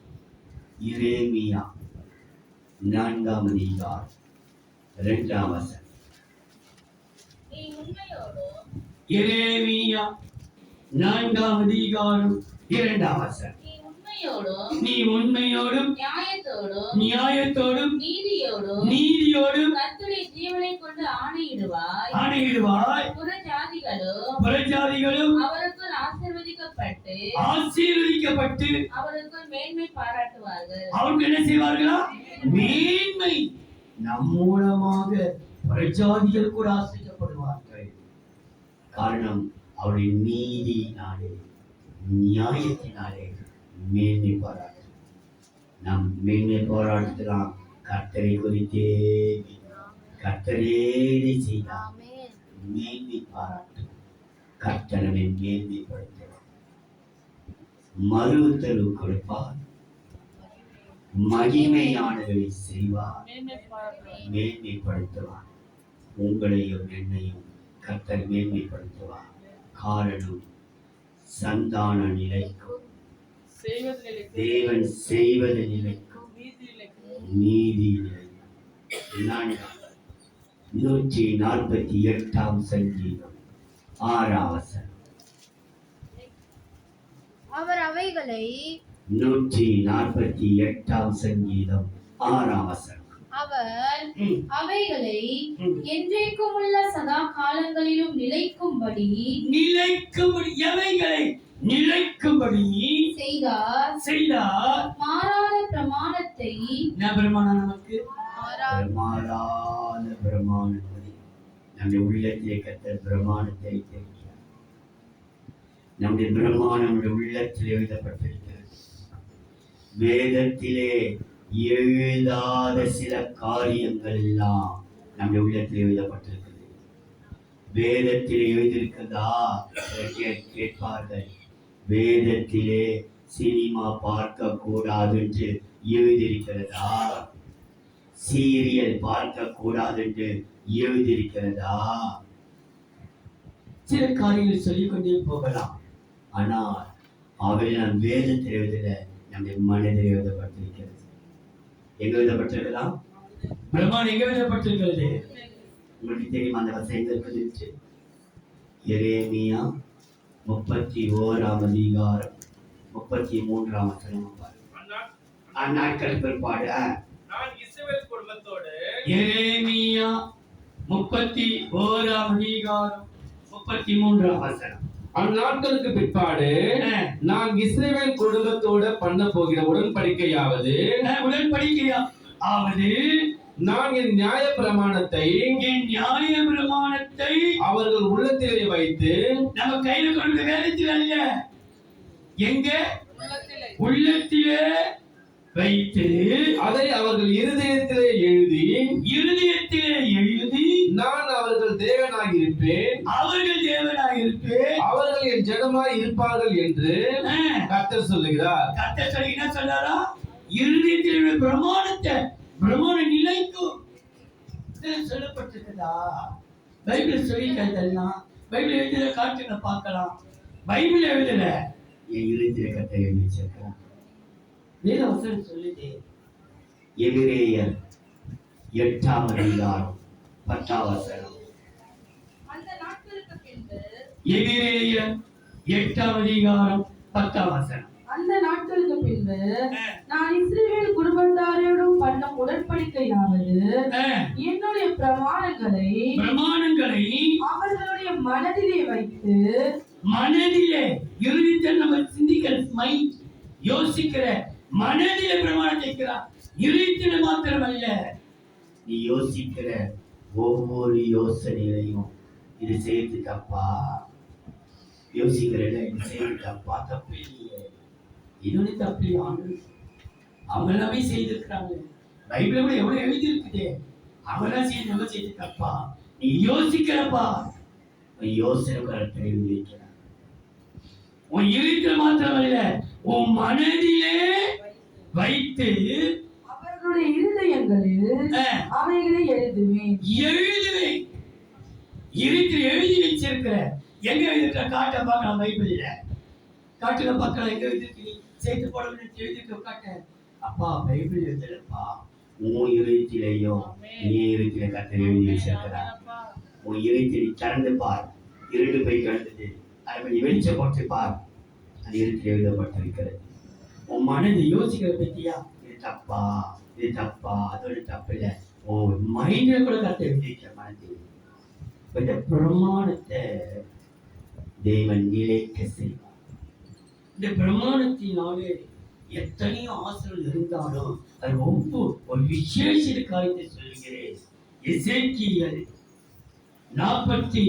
எரேமியா 4ஆம் அதிகாரம் 2ஆம் வசனம். எரேமியா 4ஆம் அதிகாரம் 2ஆம் வசனம். உண்மையோடும் நீ உண்மையோடும் நியாயத்தோடும் நீதியோடும் கர்த்தருடைய ஜீவனை கொண்டு ஆணையிடுவாய். ஆணையிடுவாய். புறஜாதிகளும் அவருக்குள் ஆசீர்வதிக்கப்பட்டு அவருக்குள் மேன்மை பாராட்டுவார்கள். அவர்கள் என்ன செய்வார்களா? மேன்மை. நம் மூலமாக புறஜாதிகள் கூட ஆசீர்வதிக்கப்படுவார்கள். காரணம் அவருடைய நீதியினாலே நியாயத்தினாலே மேன்மை பாராட்டு. நாம் மேன்மை பாராட்டுலாம் கர்த்தரை குறித்தே கர்த்தரே செய்தார். மேன்மை பாராட்டு கர்த்தரை மேன்மைப்படுத்துவார். மறு உத்தரவு கொடுப்பார். மகிமையானவரை செய்வார். மேன்மைப்படுத்துவார். உங்களையும் என்னையும் கர்த்தர் மேன்மைப்படுத்துவார். காரணம் சந்தான நிலைக்கும் தேவன் செய்வது நிலைக்கும் நீதி நிலைக்கும். 148 சங்கீதம் 6 வசனம். அவர் அவைகளை 148 சங்கீதம் 6 வசனம். அவர் அவைகளை என்றைக்கும் உள்ள சதா காலங்களிலும் நிலைக்கும்படி எவைகளை நிலைக்கும்படி செய்தார். மாறாத பிரமாணத்தை பிரமாணம் நமக்கு மாறாத பிரமாணத்தை நம்முடைய உள்ளத்திலே கர்த்தர் பிரமாணத்தை தெரிவிக்கிறார். நம்முடைய பிரமாணம் நம்முடைய உள்ளத்திலே எழுதப்பட்டிருக்கிறது. வேதத்திலே எழுதாத சில காரியங்கள் எல்லாம் நம்முடைய உள்ளத்தில் எழுதப்பட்டிருக்கிறது. வேதத்திலே எழுதியிருக்கிறதா கேட்பார்கள். வேதத்திலே சினிமா பார்க்க கூடாது என்று எழுதியிருக்கிறதா? சீரியல் பார்க்க கூடாது என்று எழுதியிருக்கிறதா? சில காரியங்கள் சொல்லிக்கொண்டே போகலாம். ஆனால் அவையெல்லாம் வேதத்தில் எழுதல, நம்முடைய மனதில் எழுதப்பட்டிருக்கிறது. எங்க எழுதப்பட்டிருக்கலாம்? பிரமாணம் எங்க எழுதப்பட்டிருக்கிறது? உங்களுக்கு தெரியுமா அந்த வசனம் இருக்குது? எரேமியா 31 அதிகாரம் 33 வசனம். அந்நாட்கள் பிற்பாடு எரேமியா 31 அதிகாரம் 33 வசனம். அந்நாட்களுக்கு பிற்பாடு நான் இஸ்ரவேல் குடும்பத்தோடு பண்ண போகிற உடன்படிக்கையாவது நான் என் நியாய பிரமாணத்தை அவர்கள் உள்ளத்திலே வைத்து, நம்ம கையில கொண்டு வேலைக்கு அல்ல, எங்க உள்ளத்திலே வைத்து அதை அவர்கள் இருதயத்திலே எழுதி நான் அவர்கள் தேவனாய் இருப்பேன், அவர்கள் என் ஜனமாய் இருப்பார்கள் என்று கர்த்தர் சொல்லுகிறார். கர்த்தர் சொல்லி என்ன சொல்றாரா? இருதயத்தில் பிரமாண நிலைக்கும் சொல்லப்பட்டிருக்குதா? பைபிள் சொல்லி கேட்டலாம். பைபிள் எழுதிய காட்டுங்க பார்க்கலாம். பைபிள் எழுதல, என் இருதயத்திலே கர்த்தர் எழுதி வச்சிருக்கிறார். வேத வசனம் சொல்லுது. எபிரேயர் 8 அதிகாரம் 10 வசனம். எபிரேயர் 8 அதிகாரம் 10 வசனம். அந்த நாட்களுக்கு பின்பு நான் இஸ்ரவேல் குடும்பத்தாரோடும் பண்ண உடன்படிக்கையாவது என்னுடைய பிரமாணங்களை அவர்களுடைய மனதிலே வைத்து, இருதயத்தில் நம்ம சிந்திக்கிற மைண்ட், யோசிக்கிற மனதிலே பிரமாணம் செய்கிறார். இருதயத்தில் மாத்திரமல்ல, நீ யோசிக்கிற ஒவ்வொரு யோசனையிலையும் இது செய்து தப்பா, யோசிக்கிறேன் இது செய்து தப்பா, தப்பு இல்லையே, இன்னொன்னு தப்பு அவங்களாவே செய்திருக்கிறாங்க. பைபிள் கூட எவ்வளவு எழுதி இருக்குது. அவங்களாம் செய்து நம்ம செய்து தப்பா, நீ யோசிக்கிறப்பா, யோசனை கருத்தை எழுதி வைக்கிறார். உன் இருதயத்தில் மாத்திரமல்ல, உன் மனதிலே வைத்து அவர்களுடைய இருதயங்களில் அவைகளை எழுதுவேன். இருதயத்தில் எழுதி வச்சிருக்கிற எங்க எழுதிருக்கிற காட்ட பார்க்கலாம். பைபிள்ல காட்டுல பார்க்கலாம். எங்க எழுதிருக்கு? சேர்த்து போட எழுதிருக்க காட்ட. அப்பா பைபிள் எழுதலப்பா, உன் இருதயத்திலேயும் நீ இருதயத்தில கர்த்தர் எழுதி வச்சிருக்கிறார். உன் இருதயத்தை திறந்து பார். இருட்டு போய் கிடந்தது, அதை வெளிச்சம் போட்டு பார். அது இருதயத்தில் எழுதப்பட்டிருக்கிறது. உன் மனதை யோசிக்கிற பத்தியா, இது தப்பா, இது தப்பா, அதோட தப்பு இல்லை. உன் மைண்ட்ல கூட கத்த விட்டுருக்க மனதில். இந்த பிரமாணத்தை தேவன் நிலைக்க செய்வார். இந்த பிரமாணத்தினாலே எத்தனையோ ஆசிரியர் இருந்தாலும் அது ஒரு விசேஷ காரியத்தை சொல்லுகிறேன். எசேக்கியேல் 43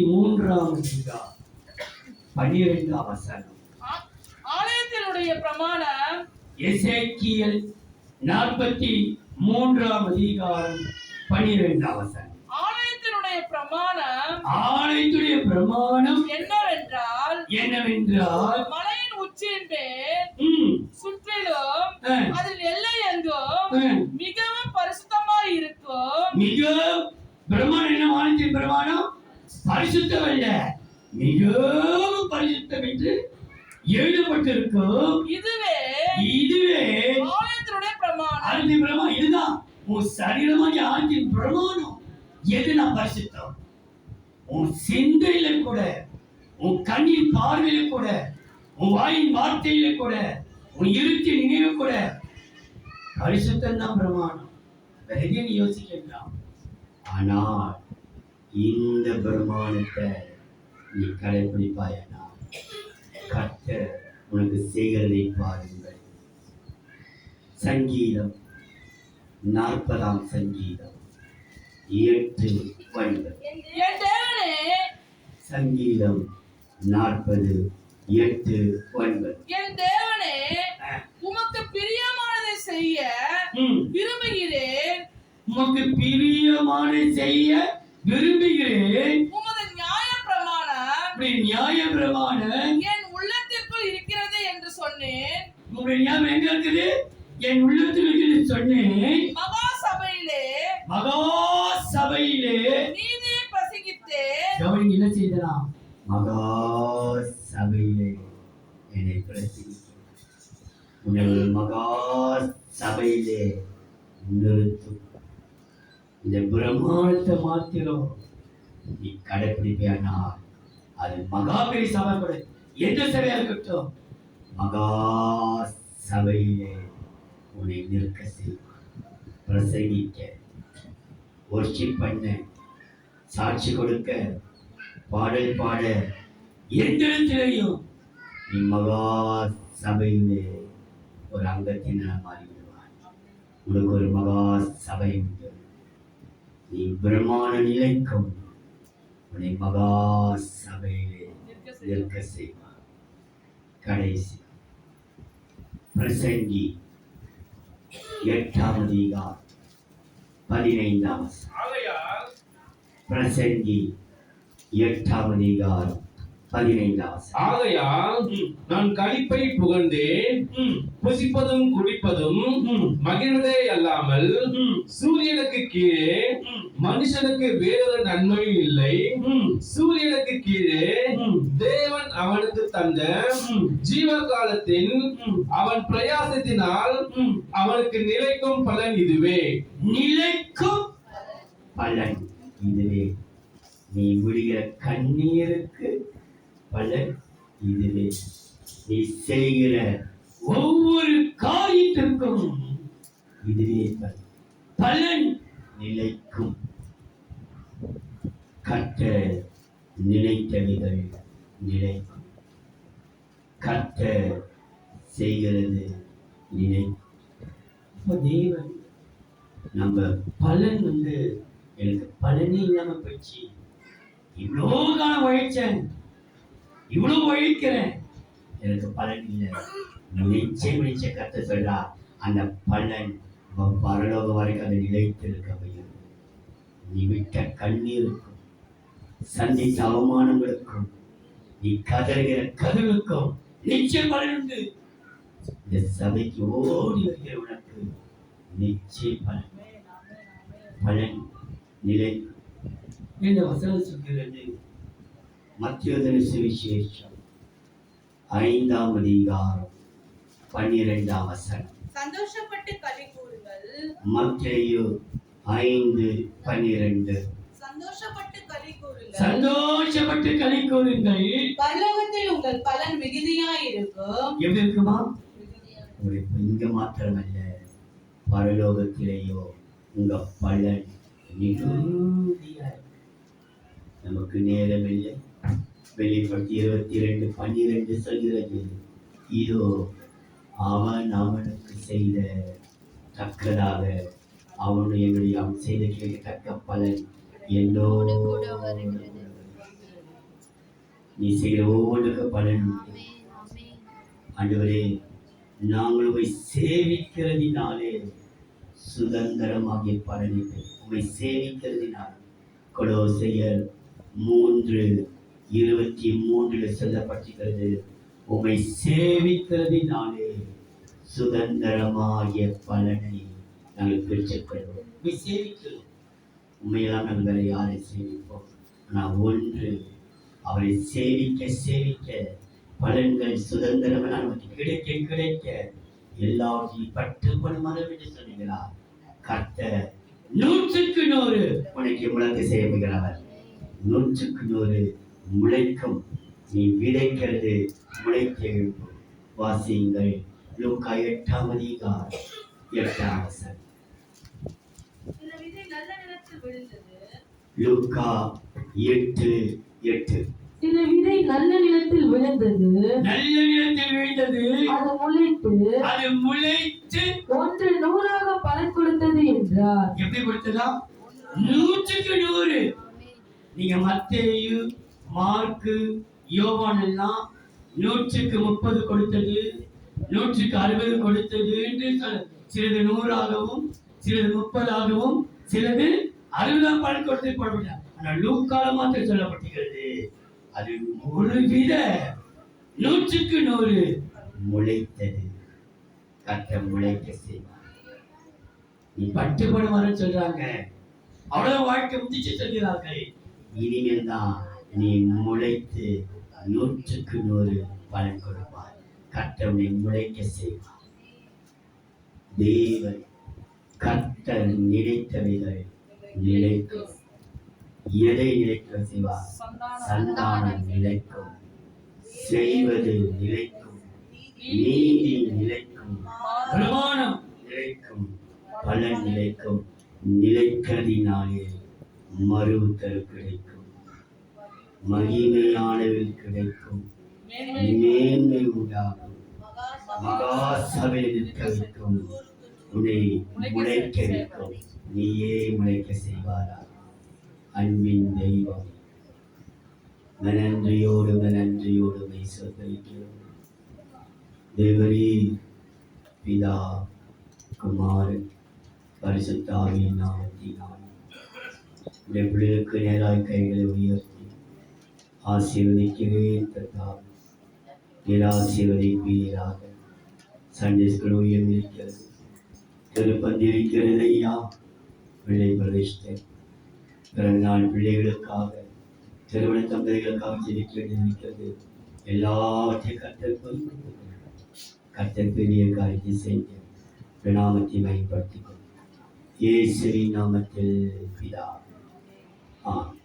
வசனம். ஆலயத்தினுடைய பிரமாணம். எசேக்கியேல் 43 வசனம். ஆலயத்தினுடைய பிரமாணம் என்னவென்றால் மலையின் உச்சியின் மேல் சுற்றிலும் அதில் எல்லை எங்கும் மிகவும் பரிசுத்தமாய் இருக்கும். பிரமாணம் என்ன? வானத்தின் பிரமாணம் பரிசுத்தம் அல்ல, மிகவும் பரிசுத்தம் என்று எழுதப்பட்டிருக்கும். இதுவே ஆலயத்தினுடைய பிரமாணம். ஆலயத்தின் பிரமாணம் இதுதான். உன் சரீரமாகிய ஆலயத்தின் பிரமாணம் எதுனா பரிசுத்தம். உன் சிந்தையில கூட, உன் கண்ணின் பார்வையில கூட, உன் வாயின் வார்த்தையில கூட, உன் இருத்தின் நினைவு கூட பரிசுத்தம் தான் பிரமாணம். வேற எதையும் நீ யோசிக்கலாம். ஆனால் இந்த பிரமாணத்தை நீ கடைபிடிப்பாயனா கர்த்தர் உனக்கு செய்கிறதை பாருங்கள். சங்கீதம் 40 சங்கீதம் 8:9. சங்கீதம் 40:8-9. என் தேவனே, உமக்கு பிரியமானதை செய்ய விரும்புகிறேன். உமக்கு பிரியமானதை செய்ய விரும்புகிறேன். உமது நியாய பிரமாணம் என் உள்ளத்திற்குள் இருக்கிறது என்று சொன்னேன். உங்களுடைய ஞாபகம் எங்க இருக்குது? என் உள்ளத்தில் இருக்கிறது சொன்னேன். மகா சபையிலே நீதியை பிரசங்கித்தேன். கவனிங்க, என்ன செய்தனா? மகா சபையிலே என்னை பிரசங்கித்தேன். உன்னை மகா சபையிலே நிறுத்தும். இந்த பிரமாணத்தை மாத்திரம் நீ கடைபிடிப்பானால் அது மகா பெரிய சபை கூட, எந்த சபையா இருக்கட்டும், மகா சபையிலே உன்னை நிற்க செய்வார். பிரசங்கிக்க, வொர்ஷிப் பண்ண, சாட்சி கொடுக்க, பாடல் பாட, எந்த இடத்திலையும் நீ மகா சபையிலே ஒரு அங்கத்தினர் மாறிவிடுவார். உனக்கு ஒரு மகா சபை உண்டு. நீ பிரமாண நிலைக்கும் உன்னை மகா சபையிலே நிற்க செய்வார். கடைசி பிரசங்கி 8:15. பிரசங்கி 8:15. ஆகையால் நான் களிப்பை புகழ்ந்தேன், புசிப்பதும் குடிப்பதும் மகிழ்வதே அல்லாமல் சூரியனுக்கு கீழே மனுஷனுக்கு வேறொரு நன்மையும் இல்லை. சூரியனுக்கு கீழே தேவன் அவனுக்கு தந்த ஜீவ காலத்தின் அவன் பிரயாசத்தினால் அவனுக்கு நிலைக்கும் பலன் இதுவே. நிலைக்கும் பலன் இதுவே. நீ விடுகிற கண்ணீருக்கு பலன் இதுவே. நீ செய்கிற ஒவ்வொரு காரியத்திற்கும் இதுவே பலன் நிலைக்கும். கர்த்தர் நினைத்தவைகள் நிலைக்கும். கர்த்தர் செய்கிறது நிலைக்கும். தேவன் நம்ம பலன் எனக்கு பலனே இல்லாம போயிடுச்சு, இவ்வளோ காலம் உழைச்சேன், இவ்வளவு உழைக்கிறேன், எனக்கு பலன் இல்லை. நிச்சய கத்த சொல்றா, அந்த பலன் பரலோகம் வரைக்கும் அதை நிலைத்திருக்க வையும். நீ விட்ட கண்ணீருக்கும், சந்தித்த அவமானங்களுக்கும், நீ கதறுகிற கதவுக்கும் நிச்சயம் பலன் உண்டு. இந்த சபைக்கு ஓடி வருகிற உனக்கு நிச்சயம் பலன் நிலை. இந்த வசனம் சொல்கிறது மத்தேயு சுவிசேஷம் 5:12 வசனம். சந்தோஷப்பட்டு களி கூறுங்கள். மத்தேயு 5:12. சந்தோஷப்பட்டு களி கூறுங்கள். சந்தோஷப்பட்டு களி கூறுங்கள். பரலோகத்தில் உங்கள் பலன் மிகுதியாய் இருக்கும். எப்படி இருக்குமா? உங்களுக்கு இங்க மாத்திரமல்ல, பரலோகத்திலேயோ உங்க பலன் மிகுதியா இருக்கு. நமக்கு நேரம் இல்லை. வெளிப்படுத்தி 22:12 சொல்கிறது, இதோ அவன் அவனுக்கு செய்த தக்கதாக அவன் செய்த தக்க பலன் என்னோடு கூட வருகிறது. நீ செய்கிற ஒவ்வொன்றுக்கு பலன் உண்டு. ஆண்டவரே, நாங்கள் உம்மை சேவிக்கிறதினாலே சுதந்திரமாகிய பலனை உம்மை சேவிக்கிறதினால் கொலோசையர் 3:23 சொல்லப்பட்டிருக்கிறது, உம்மை சேவிக்கிறதினாலே சுதந்திரமாகிய பலனை நாங்கள் பெற்றுக்கொள்வோம். உம்மை சேவிக்கிறோம். உண்மையெல்லாம் நாங்கள் வேற யாரை சேவிப்போம்? ஆனால் ஒன்று, அவரை சேவிக்க சேவிக்க பலன்கள் சுதந்திரம் நமக்கு கிடைக்க கிடைக்க எல்லாவற்றையும் பட்டுக்கொண்டு மரம் என்று சொன்னீங்களா? கர்த்தர் 100க்கு 100 உனக்கு முழக்க செய்யப்படுகிறவர். 100க்கு 100 முளைக்கும். நீ விதைக்கிறது முளைக்க எழுப்பும். வாசியுங்கள் லூக்கா 8ஆம் அதிகாரம் 8ஆம் வசனம். சில விதை நல்ல நிலத்தில் விழுந்தது. லூக்கா 8:8. சில விதை நல்ல நிலத்தில் விழுந்தது. நல்ல நிலத்தில் விழுந்தது. அது முளைத்து ஒன்று 100ஆக பலன் கொடுத்தது என்றார். எப்படி கொடுத்ததா? 100க்கு 100. நீங்க மத்தேயு, மார்க்கு, யோவான் எல்லாம் 100க்கு 30 கொடுத்தது, 100க்கு 60 கொடுத்தது என்று சிலது 100ஆகவும் சிலது 30ஆகவும் சிலது 60 பலன் கொடுத்து போடப்பட்டார். ஆனால் லூக்கால மாத்திரம் சொல்லப்பட்டிருக்கிறது, அது ஒரு வித 100க்கு 100 முளைத்தது. கர்த்தர் முளைக்க செய்வார். நீ பட்டுப்படும் வர சொல்றாங்க, அவ்வளவு வாழ்க்கை முடிச்சு சொல்கிறார்கள். இனிமேல் தான் நீ முளைத்து 100க்கு 100 பலன் கொடுப்பார். கர்த்தரை முளைக்க செய்வார். தேவன் கர்த்தர் நினைத்தவைகள் நிலைக்கும். எதை நிலைக்க செய்வார்? சந்தானம் நிலைக்கும், செய்வது நிலைக்கும், நீதி நிலைக்கும், பிரமாணம் நிலைக்கும், பலன் நிலைக்கும். நிலைக்கிறதினாலே மறு உத்தரவு கிடைக்கும், மகிமையானவில் கிடைக்கும், மேன்மை உண்டாகும், மகாசபையில் நிற்க வைக்கும், உன்னை முளைக்க வைக்கும். நீயே முளைக்க செய்வாரா? அன்பின் தெய்வம், நன்றியோடு சோதரிக்கிறோம். தேவரே, பிதா, குமாரன், பரிசுத்த ஆவியின் நாமத்தினால் இந்த பிள்ளைகளுக்கு நேராய் கைகளை உயர்த்தி ஆசீர்வதிக்கிறேன். கர்த்தாவே, நீர் ஆசீர்வதிப்பீராக. சண்டே ஸ்கூல் உயர்ந்திருக்கிறது, திருப்பந்திருக்கிறது ஐயா. பிள்ளை பிரதிஷ்டை, பிறந்தநாள் பிள்ளைகளுக்காக, திருமண தம்பதிகளுக்காக ஜெபிக்க வேண்டியிருக்கிறது. எல்லாவற்றையும் கர்த்தர் பெரிய காரியத்தை செய்ய நாமத்தை பயன்படுத்திக் கொள்ளும். இயேசுவின் நாமத்தில் பிதா. ஆமென்.